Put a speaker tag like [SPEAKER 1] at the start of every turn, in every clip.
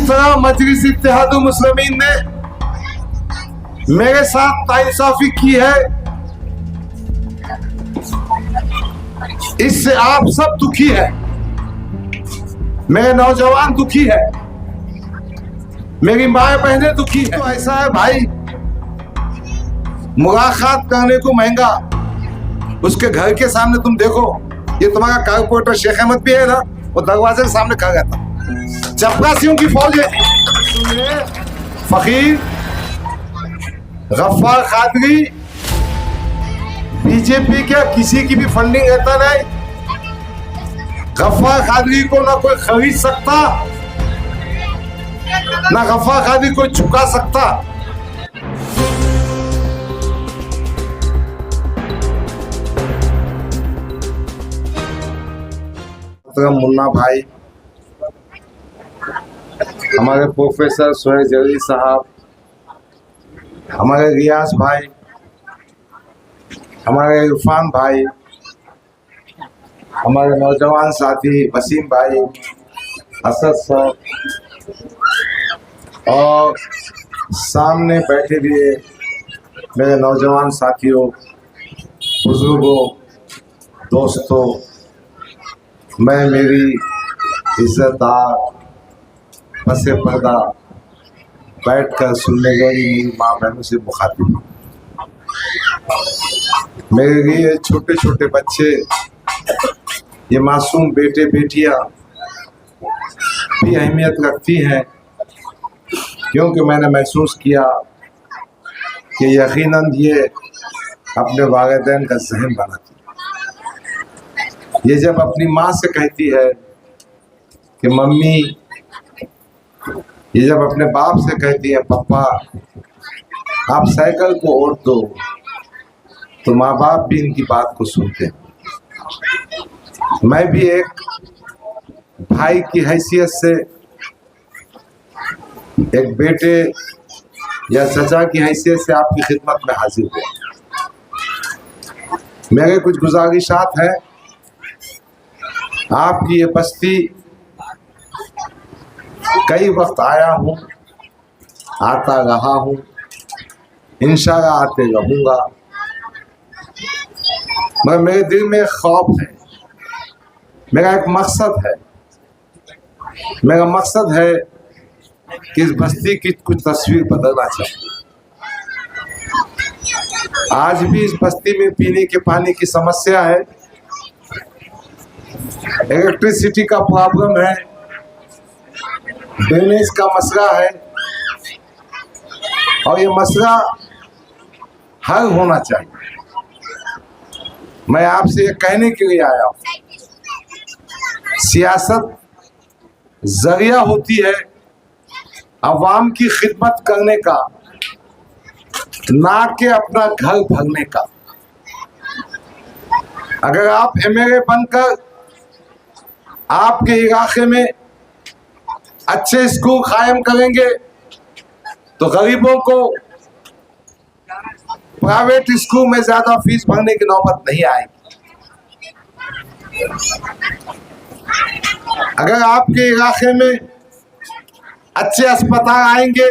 [SPEAKER 1] तरह मजलिस इत्तेहादुल मुस्लिमीन ने मेरे साथ नाइंसाफी की है, इससे आप सब दुखी है, मेरे नौजवान दुखी है, मेरी माए बहनें दुखी है। तो ऐसा है भाई, मुलाकात करने को महंगा, उसके घर के सामने तुम देखो, ये तुम्हारा कारपोरेटर शेख अहमद भी है ना, वो दरवाजे के सामने खड़ा रहता, चपरासियों की फौज है। फकीर गफ्फार कादरी बीजेपी के किसी की भी फंडिंग रहता नहीं, गफ्फार कादरी को ना कोई खरीद सकता, ना गफ्फार कादरी को झुका सकता। मुन्ना भाई, हमारे प्रोफेसर सोहेल जलील साहब, हमारे रियाज भाई, हमारे इरफान भाई, हमारे नौजवान साथी वसीम भाई, असद साहब और सामने बैठे हुए मेरे नौजवान साथियों, बुजुर्गों, दोस्तों, मैं मेरी इज्जतदार पसे पर्दा बैठकर सुनने गई मेरी माँ बहनों से मुखातिब हूँ। मेरे लिए छोटे छोटे बच्चे, ये मासूम बेटे बेटियां भी अहमियत रखती हैं, क्योंकि मैंने महसूस किया कि यकीनन ये अपने वालिदैन का ज़हन बनाती है। ये जब अपनी माँ से कहती है कि मम्मी, ये जब अपने बाप से कहती है पापा आप साइकिल को ओढ़ दो, तो माँ बाप भी इनकी बात को सुनते हैं। मैं भी एक भाई की हैसियत से, एक बेटे या चचा की हैसियत से आपकी खिदमत में हाजिर हुआ। मेरे कुछ गुजारिशात हैं। आपकी ये बस्ती कई वक्त आया हूँ, आता रहा हूँ, इंशाअल्लाह आते रहूँगा, मगर मेरे दिल में एक ख्वाब है, मेरा एक मकसद है। मेरा मकसद है कि इस बस्ती की कुछ तस्वीर बदलना चाहिए। आज भी इस बस्ती में पीने के पानी की समस्या है, इलेक्ट्रिसिटी का प्रॉब्लम है, ड्रेनेज का मसला है, और ये मसला हल होना चाहिए। मैं आपसे ये कहने के लिए आया हूँ, सियासत जरिया होती है अवाम की खिदमत करने का, ना कि अपना घर भरने का। अगर आप एमएलए बनकर आपके इलाके में अच्छे स्कूल कायम करेंगे तो गरीबों को प्राइवेट स्कूल में ज्यादा फीस भरने की नौबत नहीं आएगी। अगर आपके इलाके में अच्छे अस्पताल आएंगे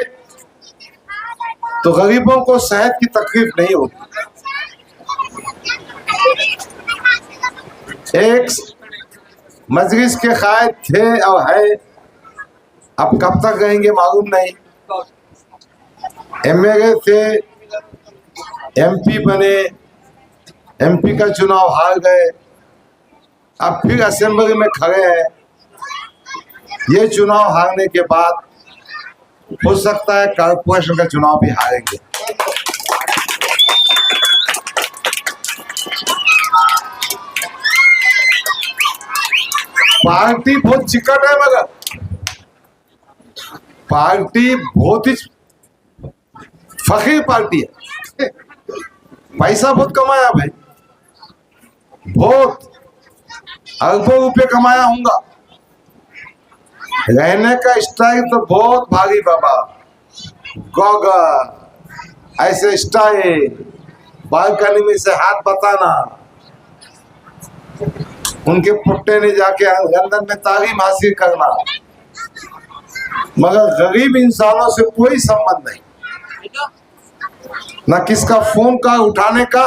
[SPEAKER 1] तो गरीबों को सेहत की तकलीफ नहीं होगी। एक मजलिस के कायद थे और है, अब कब तक रहेंगे मालूम नहीं। एमएलए थे, एमपी बने, एमपी का चुनाव हार गए, अब फिर असेंबली में खड़े हैं। ये चुनाव हारने के बाद हो सकता है कॉर्पोरेशन का चुनाव भी हारेंगे। पार्टी बहुत चिकट है, मगर पार्टी बहुत ही फकीर पार्टी है। पैसा बहुत कमाया भाई, बहुत अरबों रुपये कमाया होगा। रहने का स्टाइल तो बहुत भारी बाबा, गॉगल, ऐसे स्टाइल, बालकनी में से हाथ बताना, उनके पुट्टे ने जाके लंदन में तालीम हासिल करना, मगर गरीब इंसानों से कोई संबंध नहीं, ना किसका फोन का उठाने का,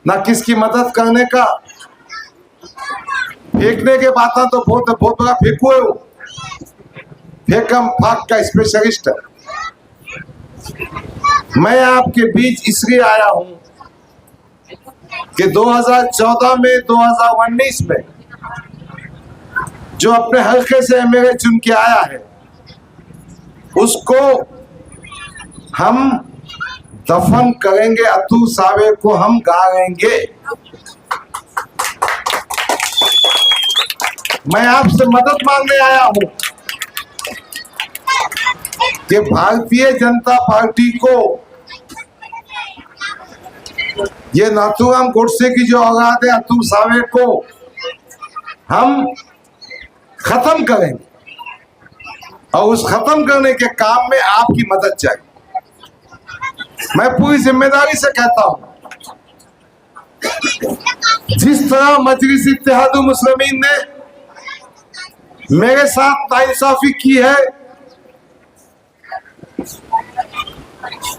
[SPEAKER 1] ना किसकी मदद करने का। फेंकने के बात तो बहुत बड़ा फेंको है, फेंकम फाक का स्पेशलिस्ट है। मैं आपके बीच इसलिए आया हूं कि 2014 में 2019 में जो अपने हल्के से एमएलए चुन के आया है, उसको हम दफन करेंगे, अतुल सावे को हम गाड़ेंगे। मैं आपसे मदद मांगने आया हूं कि भारतीय जनता पार्टी को ये नाथूराम गोडसे की जो औलाद है अतुल सावे को हम खत्म करेंगे, और उस खत्म करने के काम में आपकी मदद चाहिए। मैं पूरी जिम्मेदारी से कहता हूं, जिस तरह मजलिस इत्तेहादुल मुस्लिमीन ने मेरे साथ नाइंसाफी की है,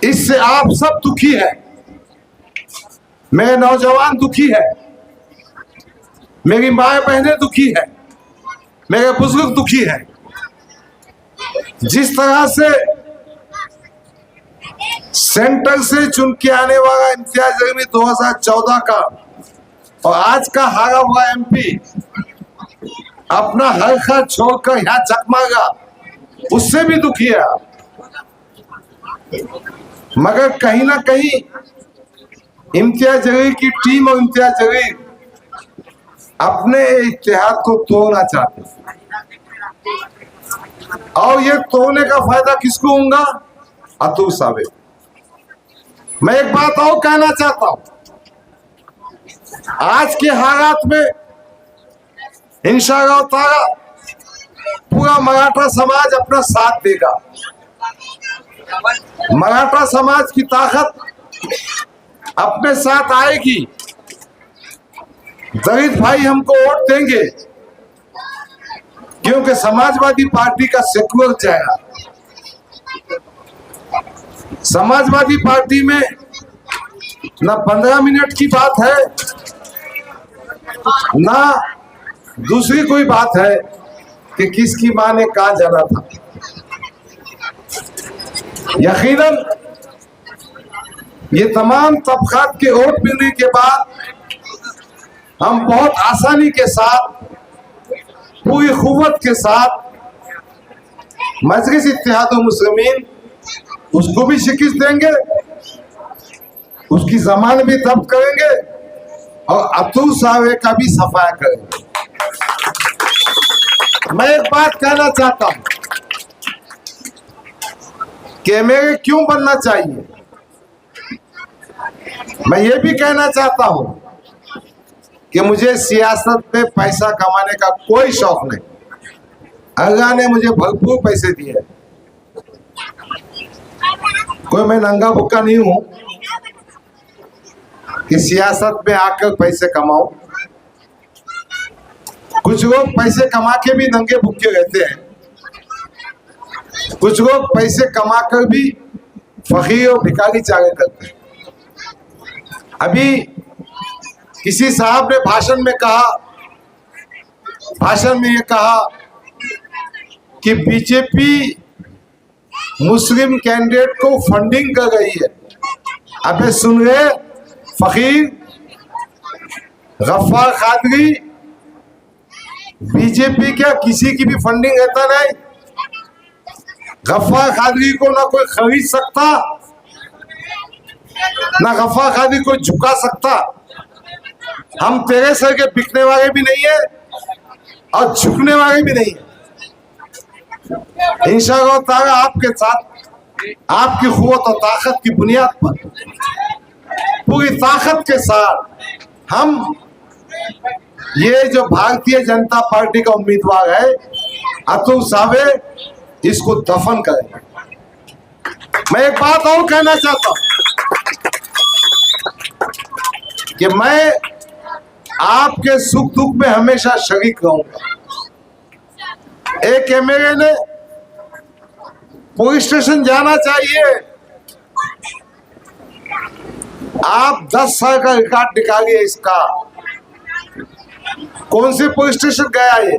[SPEAKER 1] इससे आप सब दुखी है, मेरे नौजवान दुखी है, मेरी माए बहनें दुखी है, मेरे बुजुर्ग दुखी है। जिस तरह से सेंटर से चुन के आने वाला इम्तियाज जलील 2014 का और आज का हारा हुआ एमपी अपना हल्का छोड़कर यहाँ चकमागा, उससे भी दुखी है आप। मगर कहीं ना कहीं इम्तियाज जलील की टीम और इम्तियाज जलील अपने इत्तेहाद को तोड़ना चाहते हैं, और ये तोड़ने का फायदा किसको होगा? अतुल सावे। मैं एक बात और कहना चाहता हूं, आज के हालात में इंशाअल्लाह ताला पूरा मराठा समाज अपना साथ देगा। मराठा समाज की ताकत अपने साथ आएगी। दलित भाई हमको वोट देंगे क्योंकि समाजवादी पार्टी का सेक्युलर चेहरा। समाजवादी पार्टी में ना 15 मिनट की बात है, ना दूसरी कोई बात है कि किसकी मां ने कहा जाना था। यकीनन ये तमाम तबकात के वोट मिलने के बाद हम बहुत आसानी के साथ, पूरी कुव्वत के साथ मजलिस इत्तेहादुल मुस्लिमीन उसको भी शिकस्त देंगे, उसकी जमान भी जब्त करेंगे और अतुल सावे का भी सफाया करेंगे। मैं एक बात कहना चाहता हूं कि एमएलए क्यों बनना चाहिए। मैं ये भी कहना चाहता हूं कि मुझे सियासत में पैसा कमाने का कोई शौक नहीं। अल्लाह ने मुझे भरपूर पैसे दिए, कोई मैं नंगा भुक्का नहीं हूं कि सियासत में आकर पैसे कमाऊं। कुछ लोग पैसे कमा के भी नंगे भुक्के रहते हैं, कुछ लोग पैसे कमाकर भी फकीर और भिखारी चाले करते हैं। अभी किसी साहब ने भाषण में ये कहा कि बीजेपी मुस्लिम कैंडिडेट को फंडिंग कर रही है। अबे सुन रहे फकीर गफ्फार कादरी, बीजेपी क्या किसी की भी फंडिंग रहता नहीं। गफ्फार कादरी को ना कोई खरीद सकता, ना गफ्फार कादरी को झुका सकता। हम तेरे सर के बिकने वाले भी नहीं है और झुकने वाले भी नहीं है। इंशाअल्लाह ताला आपके साथ आपकी कुव्वत और ताकत की बुनियाद पर पूरी ताकत के साथ हम ये जो भारतीय जनता पार्टी का उम्मीदवार है अतुल सावे, इसको दफन करेंगे। मैं एक बात और कहना चाहता हूं कि मैं आपके सुख दुख में हमेशा शरीक रहूंगा। एक एमएलए ने पुलिस स्टेशन जाना चाहिए। आप 10 साल का रिकॉर्ड निकालिए इसका। कौन से पुलिस स्टेशन गया ये?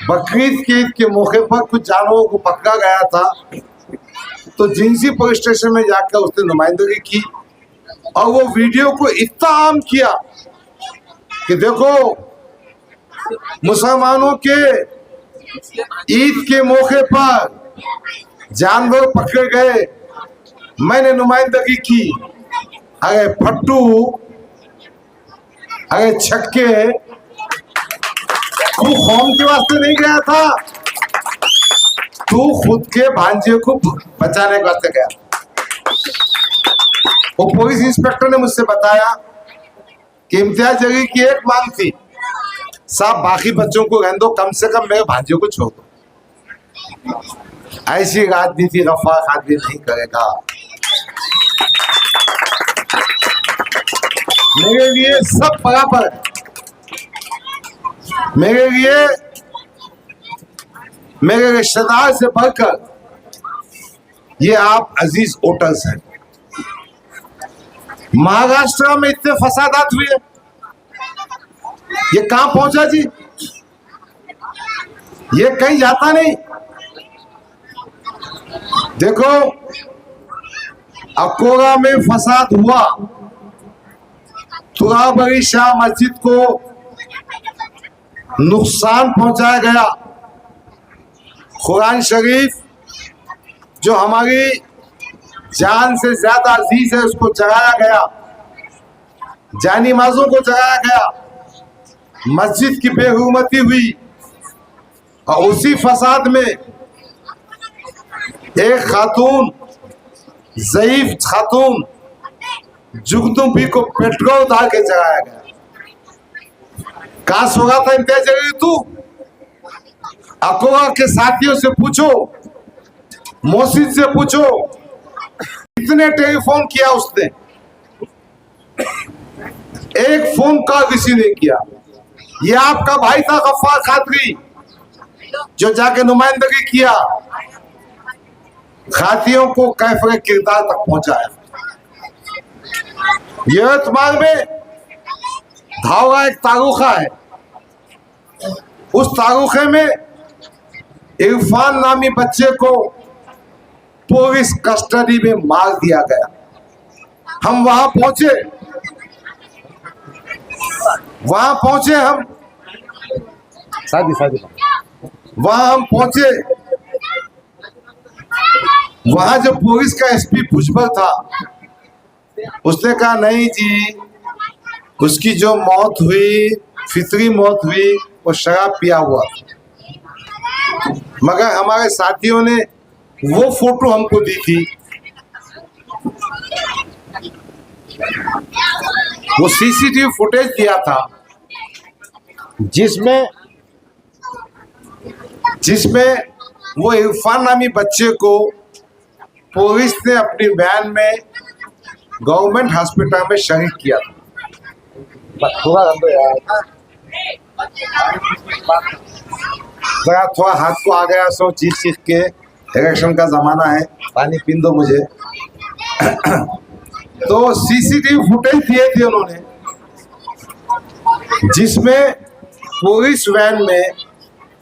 [SPEAKER 1] बकरीद की ईद के मौके पर कुछ जानवरों को पकड़ा गया था, तो जिंसी पुलिस स्टेशन में जाकर उसने नुमाइंदगी की और वो वीडियो को इतना आम किया कि देखो मुसलमानों के ईद के मौके पर जानवर पकड़े गए, मैंने नुमाइंदगी की। अरे फट्टू, अरे छक्के, तू कौम के वास्ते नहीं गया था, तू खुद के भांजे को बचाने के वास्ते गया। वो पुलिस इंस्पेक्टर ने मुझसे बताया कि इम्तियाज जलील की एक मांग थी, साहब बाकी बच्चों को रहने दो, कम से कम मेरे भांजे को छोड़ दो। ऐसी राजनीति गफ्फार आदमी नहीं करेगा। मेरे लिए सब बराबर है। मेरे लिए मेरे रिश्तेदार से बढ़कर ये आप अजीज वोटर्स हैं। महाराष्ट्र में इतने फसादात हुए, ये कहां पहुंचा जी? ये कहीं जाता नहीं। देखो अकोला में फसाद हुआ, तुराबरी शाह मस्जिद को नुकसान पहुंचाया गया, कुरान शरीफ जो हमारी जान से ज्यादा अजीज है उसको जलाया गया, जानी माजों को जलाया गया, मस्जिद की बेहुरमती हुई और उसी फसाद में एक खातून, ज़ईफ खातून जुगनूबी को पेट्रोल डाल के जलाया गया। कहां सोगा था इम्तियाज जलील तू? अकोला के साथियों से पूछो, मोहसिन से पूछो, कितने टेलीफोन किया उसने? एक फोन कॉल किसी ने किया। ये आपका भाई था गफ्फार कादरी जो जाके नुमाइंदगी किया, खातियों को कैफरे किरदार तक पहुंचाया। यवतमाल में धावरा एक तारुखा है, उस तारुखे में इरफान नामी बच्चे को पुलिस कस्टडी में मार दिया गया। हम वहां पहुंचे हम वहां हम पहुंचे। वहां जो पुलिस का एसपी भुजबल था उसने कहा नहीं जी, उसकी जो मौत हुई, फितरी मौत हुई, वो शराब पिया हुआ। मगर हमारे साथियों ने वो फोटो हमको दी थी, वो सीसीटीवी फुटेज दिया था जिसमें वो इरफान नामी बच्चे को पुलिस ने अपनी वैन में गवर्नमेंट हॉस्पिटल में शहीद किया था। थोड़ा हाथ को आ गया सो चीख के, इलेक्शन का जमाना है, पानी पीन दो मुझे। तो सीसीटीवी फुटेज दिए थे उन्होंने जिसमें पुलिस वैन में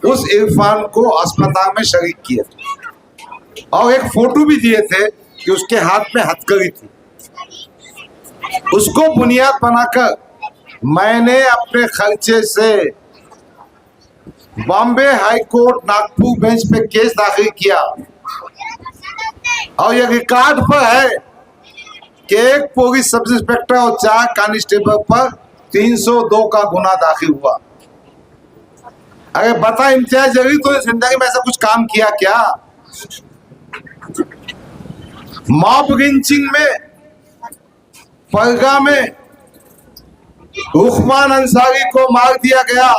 [SPEAKER 1] उस इरफान को अस्पताल में शहीद किया और एक फोटो भी दिए थे कि उसके हाथ में हथकड़ी थी। उसको बुनियाद बनाकर मैंने अपने खर्चे से Bombay high court Nagpur bench पे केस दाखिल किया और यह रिकॉर्ड पर है कि एक पुलिस सब इंस्पेक्टर और 4 कांस्टेबल पर 302 का गुना दाखिल हुआ। अरे बता इम्तियाज जलील तो जिंदगी में ऐसा कुछ काम किया क्या? मॉब लिंचिंग में पलगा में उस्मान अंसारी को मार दिया गया,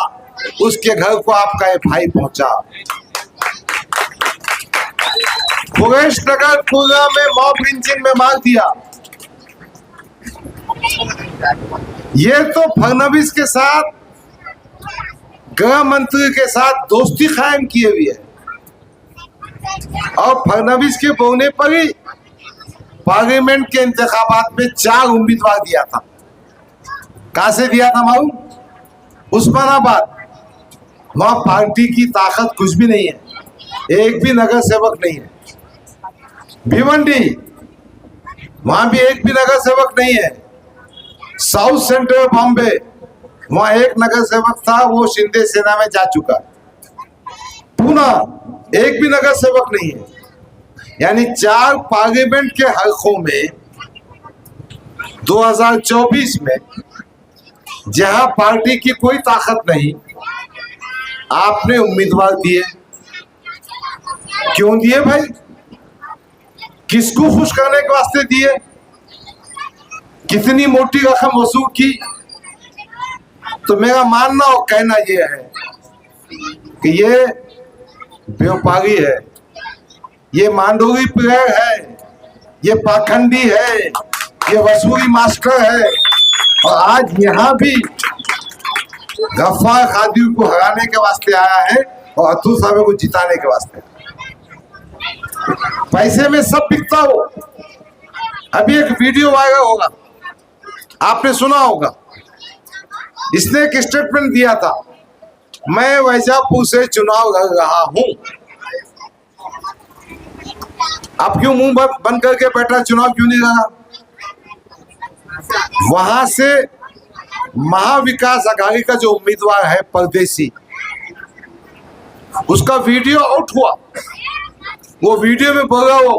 [SPEAKER 1] उसके घर को आपका एक भाई पहुंचा। कुरैश नगर पूरा में मॉब लिंचिंग में मार दिया। ये तो फडणवीस के साथ, गृह मंत्री के साथ दोस्ती कायम किए हुए है। और फडणवीस के बोलने पर ही पार्लियामेंट के इंतखाबात में 4 उम्मीदवार दिया था। कहां से दिया था मालूम? उस्मानाबाद। वहां पार्टी की ताकत कुछ भी नहीं है, एक भी नगर सेवक नहीं है। भिवंडी, वहां भी एक भी नगर सेवक नहीं है। साउथ सेंट्रल बॉम्बे, वहां एक नगर सेवक था, वो शिंदे सेना में जा चुका। पूना, एक भी नगर सेवक नहीं है। यानी 4 पार्लियामेंट के हलकों में 2024 में जहां पार्टी की कोई ताकत नहीं, आपने उम्मीदवार दिए। क्यों दिए भाई? किसको खुश करने के वास्ते दिए? कितनी मोटी रकम वसूल की? तो मेरा मानना और कहना यह है कि ये व्यापारी है, ये मांडोरी प्लेयर है, ये पाखंडी है, ये वसूली मास्टर है। और आज यहाँ भी गफ्फार कादिर को हराने के वास्ते आया है और अतुल साहब को जिताने के वास्ते। पैसे में सब बिकता हो। अभी एक वीडियो वायरल होगा, आपने सुना होगा। इसने एक स्टेटमेंट दिया था, मैं वैजापुर से चुनाव लड़ रहा हूं। आप क्यों मुंह बंद करके बैठा? चुनाव क्यों नहीं लड़ा? वहां से महाविकास अघाड़ी का जो उम्मीदवार है परदेसी, उसका वीडियो आउट हुआ। वो वीडियो में बोला, वो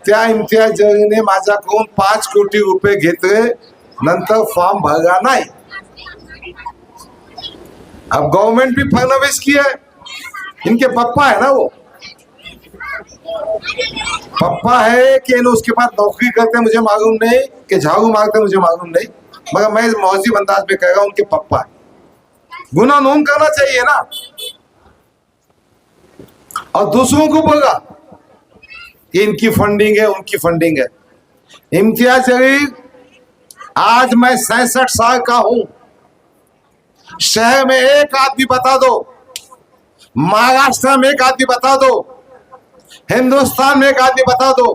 [SPEAKER 1] त्या इम्तियाज जलीने माझ्याकडून 5 कोटी रुपये घेतले, नंतर फॉर्म भरला नाही। अब गवर्नमेंट भी फडणवीस की है, इनके पप्पा है ना, वो पप्पा है कि उसके पास नौकरी करते मुझे मालूम नहीं, कि झाड़ू मारते मुझे मालूम नहीं, मगर मैं मौजी अंदाज में कह रहा हूं उनके पप्पा है। गुना नोन करना चाहिए ना। और दूसरों को बोला कि इनकी फंडिंग है, उनकी फंडिंग है। इम्तियाज जलील, आज मैं 66 साल का हूं। शहर में एक आदमी बता दो, महाराष्ट्र में एक आदमी बता दो, हिंदुस्तान में एक आदमी बता दो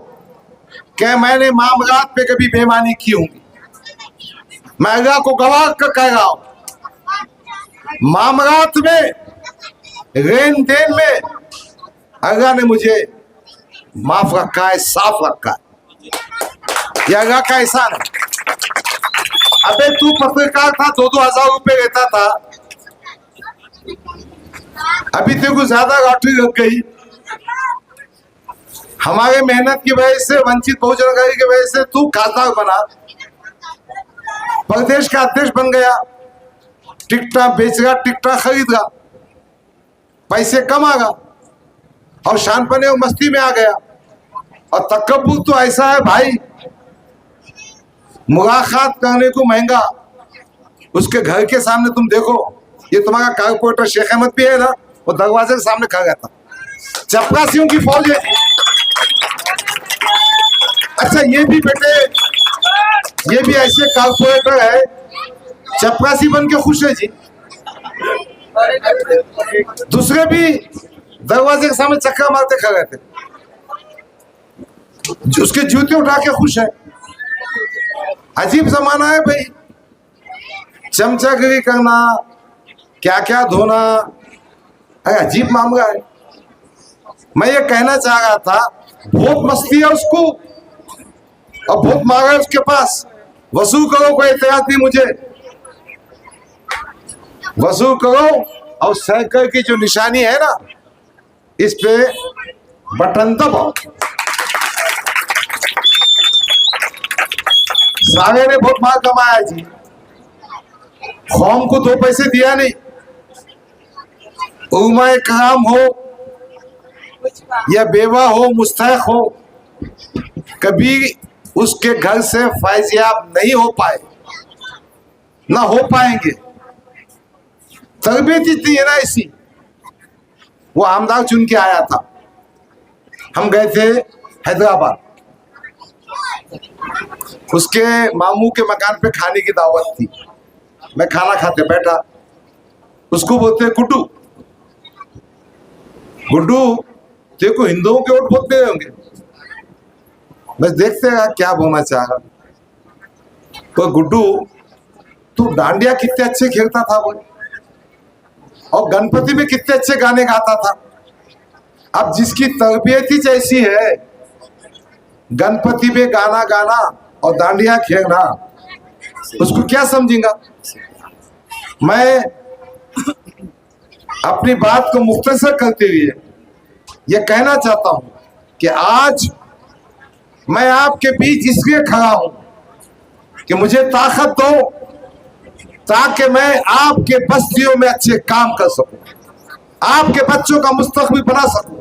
[SPEAKER 1] कि मैंने मामलात पे कभी बेईमानी की होंगी। मैं अल्लाह को गवाह कर कह रहा हूं, मामलात में, लेन देन में अल्लाह ने मुझे माफ रखा है, साफ रखा है। यह अल्लाह का एहसान है। अबे तू पत्रकार था, 2-2 हजार रुपए लेता था, अभी तेरे को ज्यादा लॉटरी लग गई। हमारे मेहनत की वजह से, वंचित बहुजन आघाड़ी की वजह से तू खासदार बना, प्रदेश का अध्यक्ष बन गया, टिकटा बेच रहा, टिकटा खरीद रहा, पैसे कमागा और शानपने और मस्ती में आ गया। और तकब्बुर तो ऐसा है भाई, मुलाकात करने को महंगा। उसके घर के सामने तुम देखो, ये तुम्हारा कारपोरेटर शेख अहमद भी है ना, वो दरवाजे के सामने खा गया था। चपरासियों की फौज है। अच्छा, ये भी बेटे, ये भी ऐसे कारपोरेटर है, चपरासी बन के खुश है जी। दूसरे भी दरवाजे के सामने चक्कर मारते खा गए थे, उसके जूते उठा के खुश है। अजीब जमाना है भाई, चमचागिरी करना, क्या क्या धोना, अजीब मामला है। मैं ये कहना चाह रहा था, बहुत मस्ती है उसको और बहुत मांगा है उसके पास। वसूल करो, कोई एतराज नहीं मुझे, वसूल करो। और साइकिल की जो निशानी है ना, इस पे बटन दबाओ। सारे ने बहुत माल कमाया जी, कौम को 2 पैसे दिया नहीं। उम्मा कराम हो या बेवा हो, मुस्तहक हो, कभी उसके घर से फैजियाब नहीं हो पाए, ना हो पाएंगे। तरबियत इतनी है ना ऐसी। वो आमदार चुन के आया था, हम गए थे हैदराबाद, उसके मामू के मकान पे खाने की दावत थी। मैं खाना खाते बैठा, उसको बोलते गुड्डू, गुड्डू देखो हिंदुओं के वोट बहुत दे होंगे, बस देखते हैं क्या बोलना चाह रहा। तो गुड्डू तू डांडिया कितने अच्छे खेलता था वो, और गणपति में कितने अच्छे गाने गाता था। अब जिसकी तरबियत ही जैसी है, गणपति में गाना गाना और डांडिया खेलना, उसको क्या समझेगा। मैं अपनी बात को मुख्तसर करते हुए यह कहना चाहता हूं कि आज मैं आपके बीच इसलिए खड़ा हूं कि मुझे ताकत दो ताकि मैं आपके बस्तियों में अच्छे काम कर सकूं, आपके बच्चों का मुस्तकबिल बना सकूं,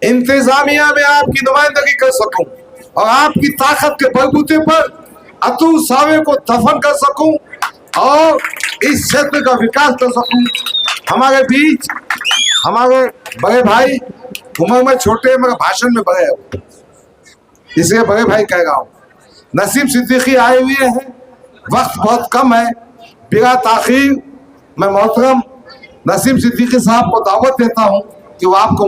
[SPEAKER 1] इंतजामिया में आपकी नुमाइंदगी कर सकूं और आपकी ताकत के बलबूते पर अतुल सावे को दफन कर सकूं और इस क्षेत्र का विकास कर सकूं। हमारे बीच हमारे बड़े भाई उम्र में छोटे मगर भाषण में बड़े हैं, इसलिए बड़े भाई कह रहा हूं। नसीम सिद्दीकी आए हुए हैं, वक्त बहुत कम है, बिना ताखीर मैं मोहतरम नसीम सिद्दीकी साहब को दावत देता हूं कि वो आपको